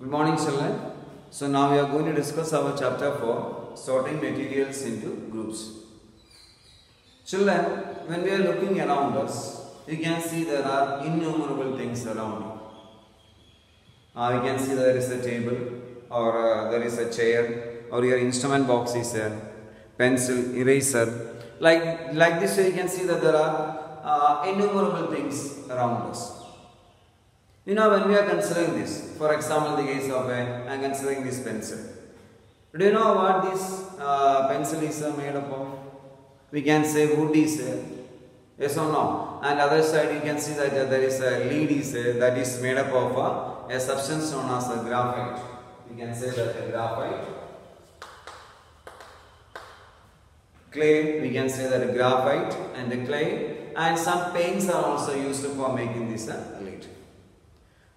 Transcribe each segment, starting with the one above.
Good morning, children. So now we are going to discuss our chapter 4, sorting materials into groups. Children, when we are looking around us, you can see there are innumerable things around you. You can see there is a table, or there is a chair, or your instrument box is a pencil, eraser. Like this way, you can see that there are innumerable things around us. You know, when we are considering this, for example, the case of I am considering this pencil. Do you know what this pencil is made up of? We can say wood is yes or no. And other side you can see that there is a lead is that is made up of a substance known as a graphite. We can say that a graphite. Clay, we can say that a graphite and a clay, and some paints are also used for making this lead.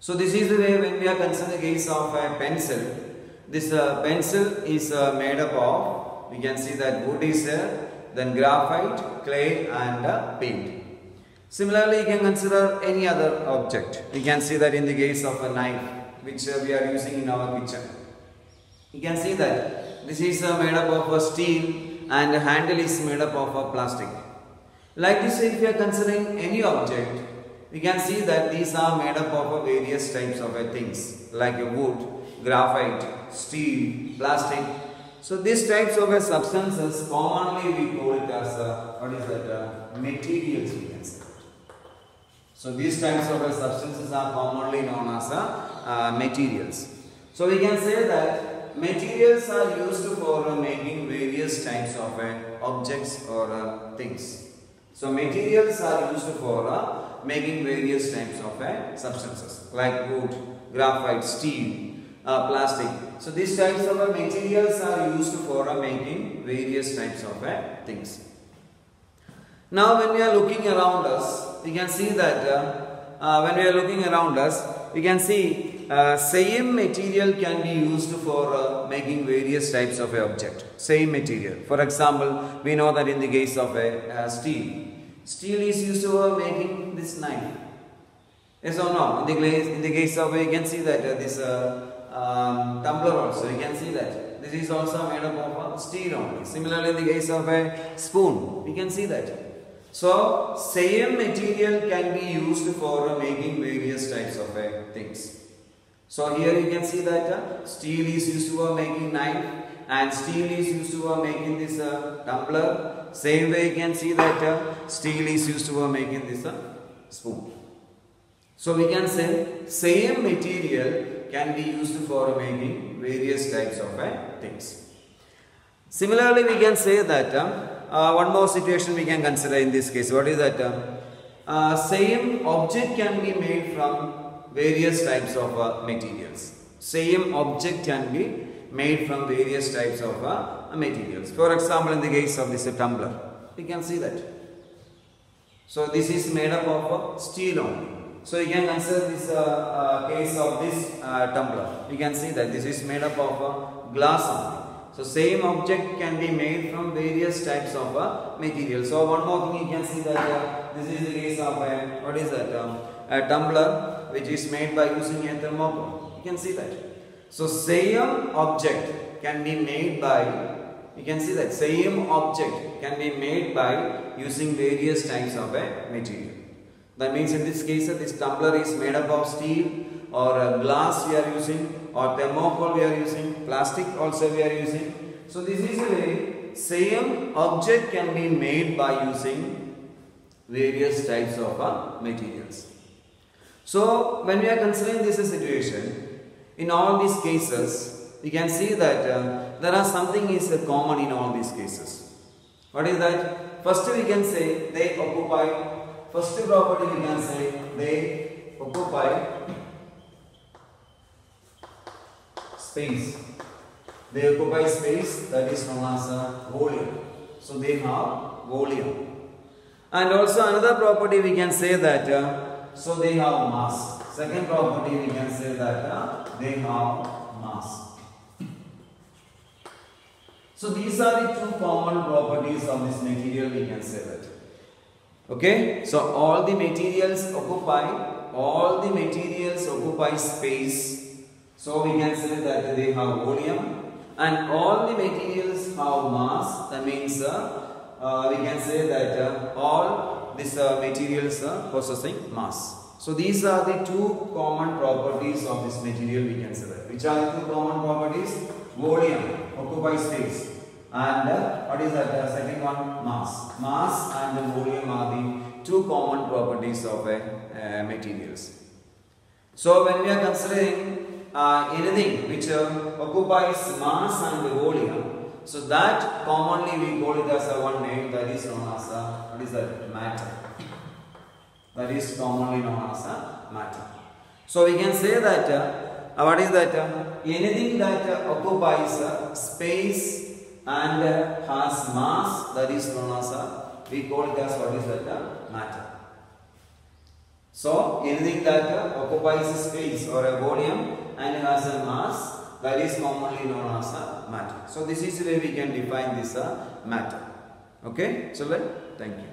So this is the way when we are considering the case of a pencil. This pencil is made up of, we can see that wood is then graphite, clay and paint. Similarly, you can consider any other object. You can see that in the case of a knife which we are using in our kitchen. You can see that this is made up of steel and the handle is made up of plastic. Like this, if you are considering any object, we can see that these are made up of various types of things like wood, graphite, steel, plastic. So these types of substances commonly we call it as materials, we can say. So these types of substances are commonly known as materials. So we can say that materials are used for making various types of objects or things. So materials are used for making various types of substances like wood, graphite, steel, plastic. So these types of materials are used for making various types of things. Now when we are looking around us, we can see that when we are looking around us, we can see same material can be used for making various types of object. Same material. For example, we know that in the case of steel, steel is used for making this knife. Yes or no? In the case of, you can see that this tumbler also, you can see that this is also made up of steel only. Similarly, in the case of a spoon, we can see that. So, same material can be used for making various types of things. So, here you can see that steel is used for making knife and steel is used for making this tumbler. Same way you can see that steel is used for making this spoon. So we can say same material can be used for making various types of things. Similarly, we can say that one more situation we can consider in this case. What is that? Same object can be made from various types of materials. Same object can be made from various types of materials. For example, in the case of this tumbler, you can see that. So this is made up of steel only. So you can consider this case of this tumbler. You can see that this is made up of glass only. So same object can be made from various types of materials. So one more thing you can see that this is the case of what is that? A tumbler which is made by using a thermocol. You can see that. So same object can be made by, you can see that same object can be made by using various types of material. That means in this case this tumbler is made up of steel or glass we are using, or thermocol we are using, plastic also we are using. So this is the way same object can be made by using various types of materials. So when we are considering this situation, in all these cases, we can see that there are something is common in all these cases. What is that? First we can say they occupy. First property we can say they occupy space. They occupy space that is known as volume. So they have volume. And also another property we can say that so they have mass. Second property we can say that they have mass. So these are the two common properties of this material, we can say that. Okay, so all the materials occupy space So we can say that they have volume, and all the materials have mass. That means we can say that all these materials are possessing mass. So these are the two common properties of this material, we can say that. Which are the two common properties? Volume, occupy space, and what is that? Second one, mass. Mass and volume are the two common properties of materials. So when we are considering anything which occupies mass and volume, so that commonly we call it as one name, that is known as what is that? Matter. That is commonly known as matter. So we can say that what is that? Anything that occupies space and has mass, that is known as we call it as what is that? Matter. So anything that occupies a space or a volume and has a mass, that is commonly known as matter. So this is the way we can define this matter. Okay, so well, thank you.